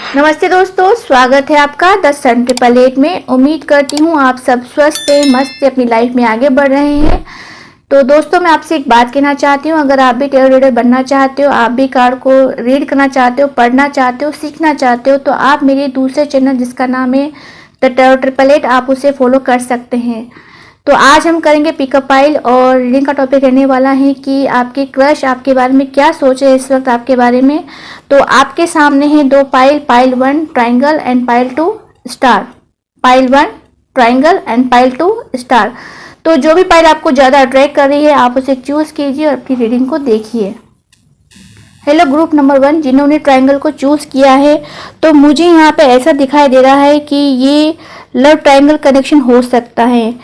नमस्ते दोस्तों, स्वागत है आपका 10 में। उम्मीद करती हूँ आप सब स्वस्थ से मस्त से अपनी लाइफ में आगे बढ़ रहे हैं। तो दोस्तों, मैं आपसे एक बात कहना चाहती हूँ। अगर आप भी टेरो रीडर बनना चाहते हो, आप भी कार्ड को रीड करना चाहते हो, पढ़ना चाहते हो, सीखना चाहते हो, तो आप मेरे दूसरे चैनल जिसका नाम है द टेरो 888, आप उसे फॉलो कर सकते हैं। तो आज हम करेंगे पिकअप पाइल और रीडिंग का टॉपिक रहने वाला है कि आपके क्रश आपके बारे में क्या सोच है इस वक्त आपके बारे में। तो आपके सामने है दो pile, pile 1 triangle and pile 2 star. Pile 1 triangle and pile 2 star. तो जो भी पाइल आपको ज़्यादा अट्रैक्ट कर रही है आप उसे चूज़ कीजिए और अपनी रीडिंग को देखिए। हेलो ग्रुप नंबर 1 जिन्होंने ट्रायंगल को चूज़ किया है, तो मुझे यहाँ पे ऐसा दिखाई दे रहा है कि ये लव ट्रायंगल कनेक्शन हो सकता है।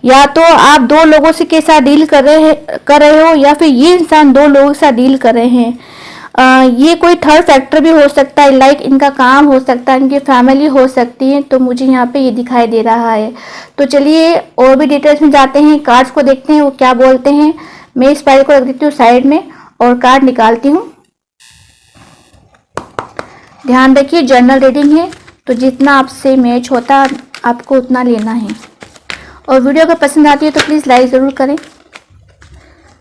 या तो आप दो लोगों से के साथ डील कर रहे हो या फिर ये इंसान दो लोगों के साथ डील कर रहे हैं। ये कोई थर्ड फैक्टर भी हो सकता है, लाइक इनका काम हो सकता है, इनकी फैमिली हो सकती है। तो मुझे यहाँ पे ये दिखाई दे रहा है। तो चलिए और भी डिटेल्स में जाते हैं, कार्ड्स को देखते हैं वो क्या बोलते हैं। मैं इस फाइल को रख देती हूँ साइड में और कार्ड निकालती हूँ। ध्यान रखिए जनरल रीडिंग है, तो जितना आपसे मैच होता आपको उतना लेना है। और वीडियो अगर पसंद आती है तो प्लीज़ लाइक ज़रूर करें।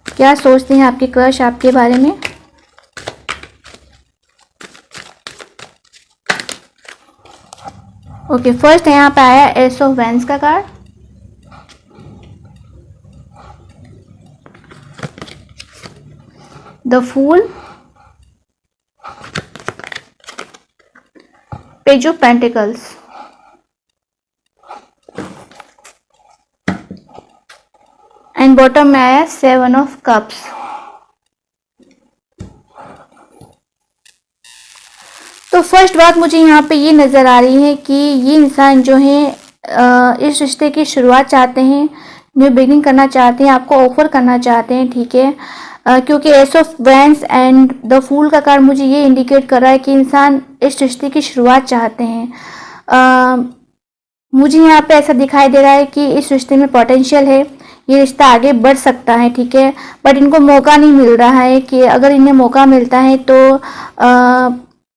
क्या सोचते हैं आपके क्रश आपके बारे में। ओके, फर्स्ट यहाँ पे आया एस ऑफ वैंस का card. The fool, page of pentacles, and bottom में आया 7 ऑफ कप्स। तो फर्स्ट बात मुझे यहाँ पे ये नज़र आ रही है कि ये इंसान जो है इस रिश्ते की शुरुआत चाहते हैं, न्यू बिगिनिंग करना चाहते हैं, आपको ऑफर करना चाहते हैं, ठीक है। क्योंकि ace of wands and the fool का कार्ड मुझे ये इंडिकेट कर रहा है कि इंसान इस रिश्ते की शुरुआत चाहते हैं। मुझे यहाँ पे ऐसा दिखाई दे रहा है कि इस रिश्ते में पोटेंशियल है, ये रिश्ता आगे बढ़ सकता है, ठीक है। बट इनको मौका नहीं मिल रहा है कि अगर इन्हें मौका मिलता है तो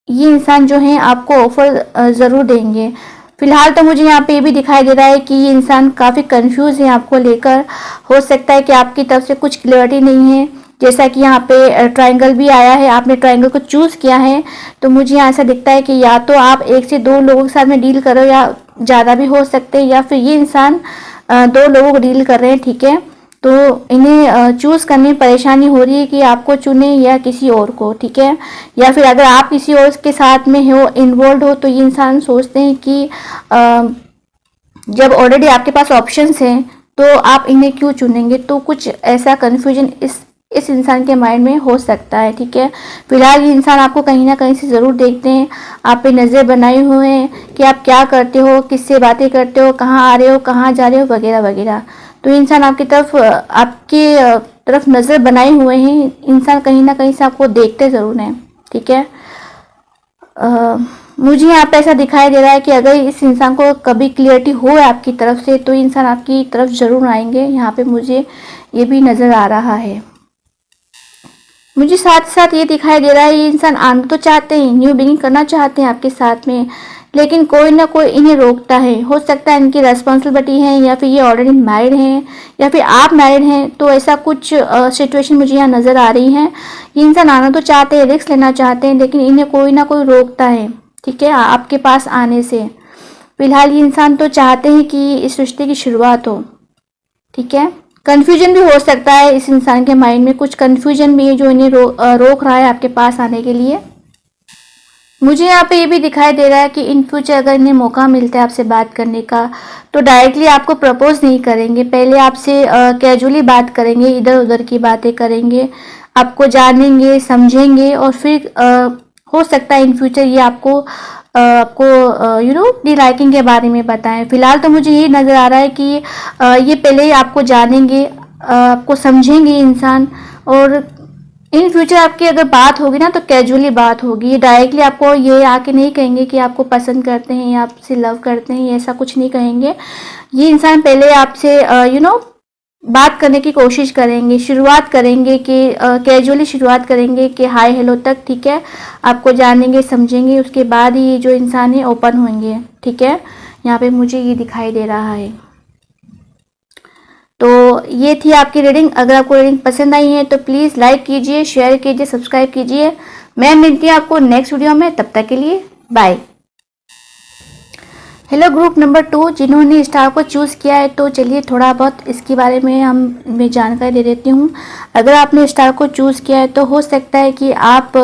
ये इंसान जो है आपको ऑफर ज़रूर देंगे। फिलहाल तो मुझे यहाँ पे ये भी दिखाई दे रहा है कि ये इंसान काफ़ी कंफ्यूज है आपको लेकर। हो सकता है कि आपकी तरफ से कुछ क्लियरिटी नहीं है। जैसा कि यहाँ पे ट्रायंगल भी आया है, आपने ट्रायंगल को चूज़ किया है, तो मुझे यहाँ ऐसा दिखता है कि या तो आप एक से दो लोगों के साथ में डील करो या ज़्यादा भी हो सकते हैं, या फिर ये इंसान दो लोगों को डील कर रहे हैं, ठीक है। तो इन्हें चूज़ करने में परेशानी हो रही है कि आपको चुने या किसी और को, ठीक है। या फिर अगर आप किसी और के साथ में हो, इन्वॉल्व हो, तो ये इंसान सोचते हैं कि जब ऑलरेडी आपके पास ऑप्शंस हैं तो आप इन्हें क्यों चुनेंगे। तो कुछ ऐसा कन्फ्यूजन इस इंसान के माइंड में हो सकता है, ठीक है। फिलहाल ये इंसान आपको कहीं ना कहीं से ज़रूर देखते हैं, आप पे नज़र बनाए हुए हैं कि आप क्या करते हो, किससे बातें करते हो, कहाँ आ रहे हो, कहाँ जा रहे हो, वगैरह वगैरह। तो इंसान आपकी तरफ नज़र बनाए हुए हैं। इंसान कहीं ना कहीं से आपको देखते ज़रूर हैं, ठीक है। मुझे यहाँ पे ऐसा दिखाई दे रहा है कि अगर इस इंसान को कभी क्लियरिटी हो आपकी तरफ से तो इंसान आपकी तरफ ज़रूर आएंगे। यहाँ पे मुझे ये भी नज़र आ रहा है। मुझे साथ साथ ये दिखाई दे रहा है ये इंसान आना तो चाहते हैं, न्यू बिगिनिंग करना चाहते हैं आपके साथ में, लेकिन कोई ना कोई इन्हें रोकता है। हो सकता है इनकी रेस्पॉन्सिबिलिटी है, या फिर ये ऑलरेडी मैरिड हैं, या फिर आप मैरिड हैं। तो ऐसा कुछ सिचुएशन मुझे यहाँ नज़र आ रही है। ये इंसान आना तो चाहते हैं, रिस्क लेना चाहते हैं, लेकिन इन्हें कोई ना कोई रोकता है, ठीक है, आपके पास आने से। फिलहाल ये इंसान तो चाहते हैं कि इस रिश्ते की शुरुआत हो, ठीक है। कन्फ्यूजन भी हो सकता है इस इंसान के माइंड में, कुछ कन्फ्यूजन भी है जो इन्हें रोक रहा है आपके पास आने के लिए। मुझे यहाँ पे ये भी दिखाई दे रहा है कि इन फ्यूचर अगर इन्हें मौका मिलता है आपसे बात करने का तो डायरेक्टली आपको प्रपोज नहीं करेंगे, पहले आपसे कैजुअली बात करेंगे, इधर उधर की बातें करेंगे, आपको जानेंगे, समझेंगे, और फिर हो सकता है इन फ्यूचर ये आपको डी लाइकिंग के बारे में बताएं। फिलहाल तो मुझे ये नज़र आ रहा है कि ये पहले ही आपको जानेंगे, आपको समझेंगे इंसान, और इन फ्यूचर आपकी अगर बात होगी ना तो कैजुअली बात होगी। ये डायरेक्टली आपको ये आके नहीं कहेंगे कि आपको पसंद करते हैं या आपसे लव करते हैं, ऐसा कुछ नहीं कहेंगे। ये इंसान पहले आपसे बात करने की कोशिश करेंगे, शुरुआत करेंगे कि कैजुअली शुरुआत करेंगे कि हाय हेलो तक, ठीक है। आपको जानेंगे समझेंगे, उसके बाद ही ये जो इंसान है ओपन होंगे, ठीक है। यहाँ पे मुझे ये दिखाई दे रहा है। तो ये थी आपकी रीडिंग। अगर आपको रीडिंग पसंद आई है तो प्लीज़ लाइक कीजिए, शेयर कीजिए, सब्सक्राइब कीजिए। मैं मिलती हूँ आपको नेक्स्ट वीडियो में, तब तक के लिए बाय। हेलो ग्रुप नंबर 2 जिन्होंने स्टार को चूज़ किया है, तो चलिए थोड़ा बहुत इसके बारे में मैं जानकारी दे देती हूँ। अगर आपने स्टार को चूज़ किया है तो हो सकता है कि आप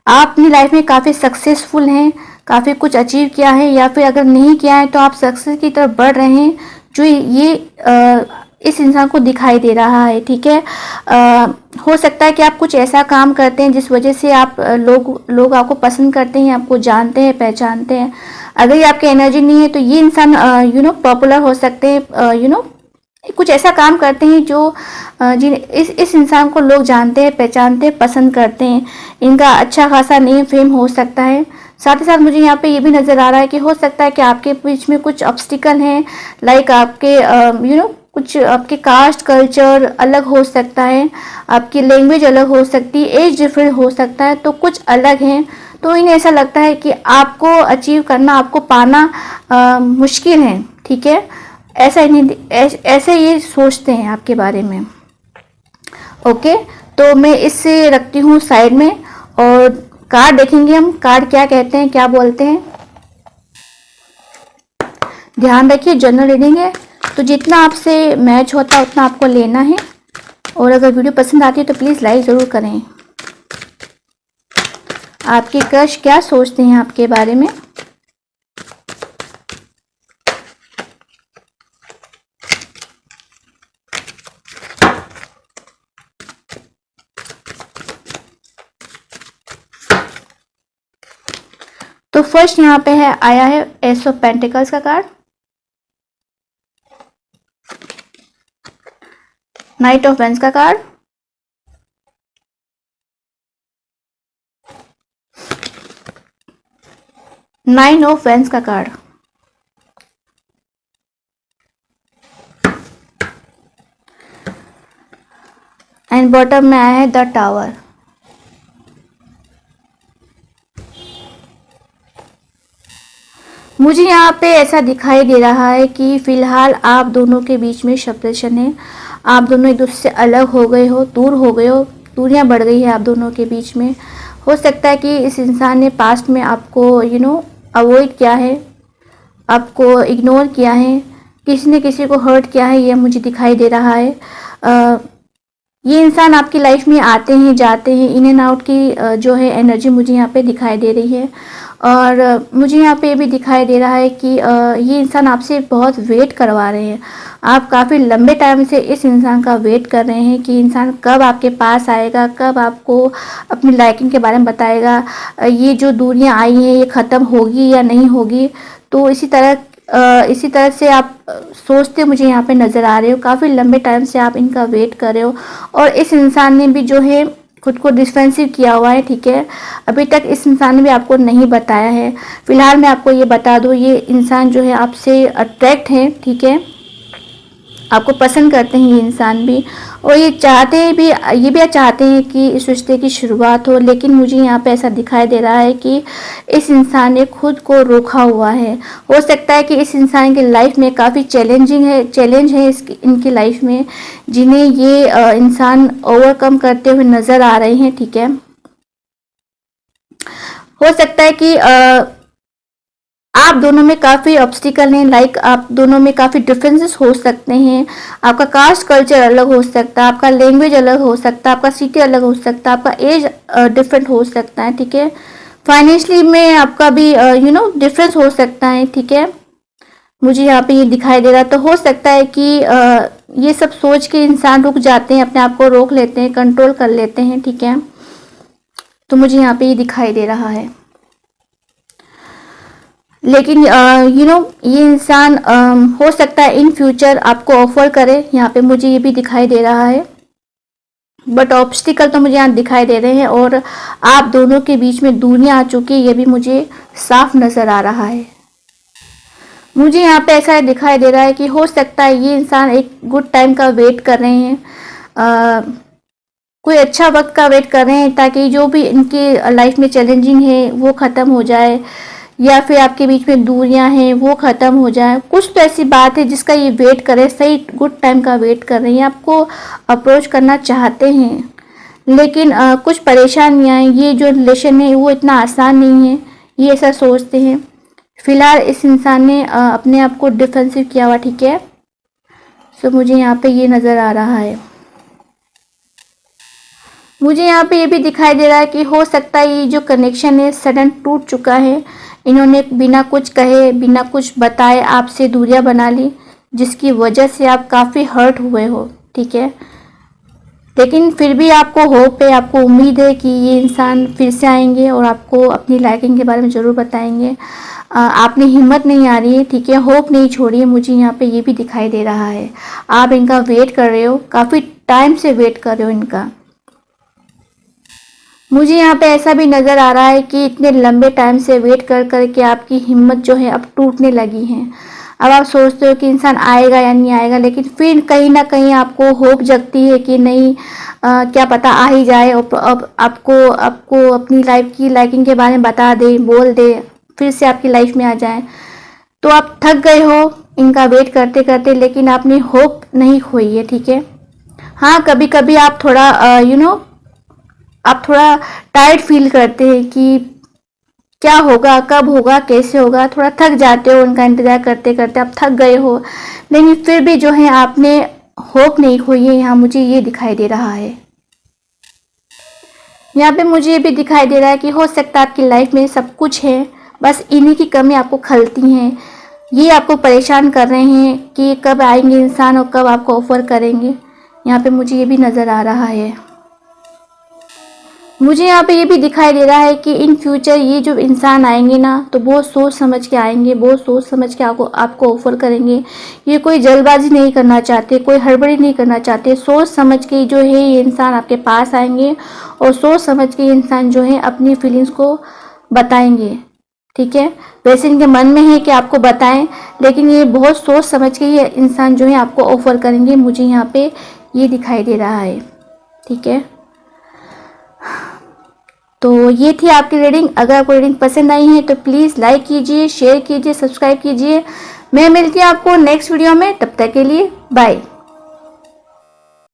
आप अपनी लाइफ में काफ़ी सक्सेसफुल हैं, काफ़ी कुछ अचीव किया है, या फिर अगर नहीं किया है तो आप सक्सेस की तरफ बढ़ रहे हैं, जो ये इस इंसान को दिखाई दे रहा है, ठीक है। हो सकता है कि आप कुछ ऐसा काम करते हैं जिस वजह से आप लोग आपको पसंद करते हैं, आपको जानते हैं, पहचानते हैं। अगर ये आपकी एनर्जी नहीं है तो ये इंसान पॉपुलर हो सकते हैं, कुछ ऐसा काम करते हैं जो जिन इस इंसान को लोग जानते हैं, पहचानते हैं, पसंद करते हैं। इनका अच्छा खासा नेम फेम हो सकता है। साथ ही साथ मुझे यहाँ पे ये भी नज़र आ रहा है कि हो सकता है कि आपके बीच में कुछ ऑब्स्टिकल हैं, लाइक आपके कुछ आपके कास्ट कल्चर अलग हो सकता है, आपकी लैंग्वेज अलग हो सकती है, एज डिफरेंट हो सकता है, तो कुछ अलग हैं। तो इन्हें ऐसा लगता है कि आपको अचीव करना, आपको पाना मुश्किल है, ठीक है। ऐसा ऐसे ये सोचते हैं आपके बारे में। ओके, तो मैं इससे रखती हूँ साइड में, और कार्ड देखेंगे हम, कार्ड क्या कहते हैं, क्या बोलते हैं। ध्यान रखिए जनरल रीडिंग है, तो जितना आपसे मैच होता है उतना आपको लेना है। और अगर वीडियो पसंद आती है तो प्लीज़ लाइक ज़रूर करें। आपके क्रश क्या सोचते हैं आपके बारे में। तो फर्स्ट यहाँ पे है आया है एस ऑफ पेंटिकल्स का कार्ड, नाइट ऑफ वेंस का कार्ड, नाइन ऑफ वेंस का कार्ड, एंड बॉटम में आया है द टावर। मुझे यहाँ पे ऐसा दिखाई दे रहा है कि फिलहाल आप दोनों के बीच में सेपरेशन है। आप दोनों एक दूसरे से अलग हो गए हो, दूर हो गए हो, दूरियां बढ़ गई है आप दोनों के बीच में। हो सकता है कि इस इंसान ने पास्ट में आपको अवॉइड किया है, आपको इग्नोर किया है, किसी ने किसी को हर्ट किया है, यह मुझे दिखाई दे रहा है। ये इंसान आपकी लाइफ में आते हैं, जाते हैं, इन एंड आउट की जो है एनर्जी मुझे यहाँ पे दिखाई दे रही है। और मुझे यहाँ पे भी दिखाई दे रहा है कि ये इंसान आपसे बहुत वेट करवा रहे हैं। आप काफ़ी लंबे टाइम से इस इंसान का वेट कर रहे हैं कि इंसान कब आपके पास आएगा, कब आपको अपनी लाइकिंग के बारे में बताएगा, ये जो दूरियां आई हैं ये ख़त्म होगी या नहीं होगी। तो इसी तरह से आप सोचते मुझे यहाँ पे नज़र आ रहे हो। काफ़ी लंबे टाइम से आप इनका वेट कर रहे हो, और इस इंसान ने भी जो है खुद को डिफेंसिव किया हुआ है, ठीक है। अभी तक इस इंसान ने भी आपको नहीं बताया है। फिलहाल मैं आपको ये बता दूँ, ये इंसान जो है आपसे अट्रैक्ट है, ठीक है, आपको पसंद करते हैं ये इंसान भी, और ये भी चाहते हैं कि इस रिश्ते की शुरुआत हो। लेकिन मुझे यहाँ पे ऐसा दिखाई दे रहा है कि इस इंसान ने खुद को रोका हुआ है। हो सकता है कि इस इंसान की लाइफ में काफ़ी चैलेंज है इनकी लाइफ में, जिन्हें ये इंसान ओवरकम करते हुए नज़र आ रहे हैं, ठीक है। हो सकता है कि आप दोनों में काफ़ी ऑब्स्टिकल हैं, लाइक आप दोनों में काफ़ी डिफरेंसेस हो सकते हैं। आपका कास्ट कल्चर अलग हो सकता है, आपका लैंग्वेज अलग हो सकता है, आपका सिटी अलग हो सकता है, आपका एज डिफरेंट हो सकता है, ठीक है। फाइनेंशियली में आपका भी डिफरेंस हो सकता है, ठीक है। मुझे यहाँ पे ये दिखाई दे रहा है। तो हो सकता है कि ये सब सोच के इंसान रुक जाते हैं, अपने आप को रोक लेते हैं, कंट्रोल कर लेते हैं, ठीक है। तो मुझे यहाँ पे ये दिखाई दे रहा है। लेकिन ये इंसान हो सकता है इन फ्यूचर आपको ऑफर करे, यहाँ पे मुझे ये भी दिखाई दे रहा है। बट ऑब्स्टिकल तो मुझे यहाँ दिखाई दे रहे हैं, और आप दोनों के बीच में दूरियां आ चुकी है, ये भी मुझे साफ नज़र आ रहा है। मुझे यहाँ पे ऐसा दिखाई दे रहा है कि हो सकता है ये इंसान एक गुड टाइम का वेट कर रहे हैं, कोई अच्छा वक्त का वेट कर रहे हैं ताकि जो भी इनकी लाइफ में चैलेंजिंग है वो ख़त्म हो जाए, या फिर आपके बीच में दूरियां हैं वो ख़त्म हो जाए। कुछ तो ऐसी बात है जिसका ये वेट करे, सही गुड टाइम का वेट कर रहे हैं, आपको अप्रोच करना चाहते हैं, लेकिन कुछ परेशानियां हैं। ये जो रिलेशन है वो इतना आसान नहीं है, ये ऐसा सोचते हैं। फिलहाल इस इंसान ने अपने आप को डिफेंसिव किया हुआ, ठीक है। सो मुझे यहाँ पे ये नज़र आ रहा है। मुझे यहाँ पे ये भी दिखाई दे रहा है कि हो सकता है ये जो कनेक्शन है सडन टूट चुका है। इन्होंने बिना कुछ कहे, बिना कुछ बताए आपसे दूरियां बना ली, जिसकी वजह से आप काफ़ी हर्ट हुए हो, ठीक है। लेकिन फिर भी आपको होप है, आपको उम्मीद है कि ये इंसान फिर से आएंगे और आपको अपनी लाइकिंग के बारे में ज़रूर बताएंगे। आपने हिम्मत नहीं आ रही है, ठीक है, होप नहीं छोड़िए। मुझे यहाँ पे ये भी दिखाई दे रहा है आप इनका वेट कर रहे हो, काफ़ी टाइम से वेट कर रहे हो इनका। मुझे यहाँ पे ऐसा भी नज़र आ रहा है कि इतने लंबे टाइम से वेट कर कर के आपकी हिम्मत जो है अब टूटने लगी है। अब आप सोचते हो कि इंसान आएगा या नहीं आएगा, लेकिन फिर कहीं ना कहीं आपको होप जगती है कि नहीं, क्या पता आ ही जाए और अब आपको अपनी लाइफ की लाइकिंग के बारे में बता दे, बोल दे, फिर से आपकी लाइफ में आ जाए। तो आप थक गए हो इनका वेट करते करते, लेकिन आपने होप नहीं खोई है, ठीक है। हाँ, कभी कभी आप थोड़ा आप थोड़ा टायर्ड फील करते हैं कि क्या होगा, कब होगा, कैसे होगा, थोड़ा थक जाते हो उनका इंतज़ार करते करते, आप थक गए हो, लेकिन फिर भी जो है आपने होप नहीं खोई है। यहाँ मुझे ये दिखाई दे रहा है। यहाँ पे मुझे ये भी दिखाई दे रहा है कि हो सकता है आपकी लाइफ में सब कुछ है, बस इन्हीं की कमी आपको खलती हैं। ये आपको परेशान कर रहे हैं कि कब आएंगे इंसान और कब आपको ऑफर करेंगे। यहाँ पे मुझे ये भी नज़र आ रहा है। मुझे यहाँ पे ये भी दिखाई दे रहा है कि इन फ्यूचर ये जो इंसान आएंगे ना, तो बहुत सोच समझ के आएंगे, बहुत सोच समझ के आपको ऑफर करेंगे। ये कोई जल्दबाजी नहीं करना चाहते, कोई हड़बड़ी नहीं करना चाहते। सोच समझ के जो है ये इंसान आपके पास आएंगे और सोच समझ के ये इंसान जो है अपनी फीलिंग्स को बताएंगे, ठीक है। वैसे इनके मन में है कि आपको बताएं, लेकिन ये बहुत सोच समझ के ये इंसान जो है आपको ऑफर करेंगे। मुझे यहाँ पे ये दिखाई दे रहा है, ठीक है। तो ये थी आपकी रीडिंग। अगर आपको रीडिंग पसंद आई है तो प्लीज़ लाइक कीजिए, शेयर कीजिए, सब्सक्राइब कीजिए। मैं मिलती हूँ आपको नेक्स्ट वीडियो में, तब तक के लिए बाय।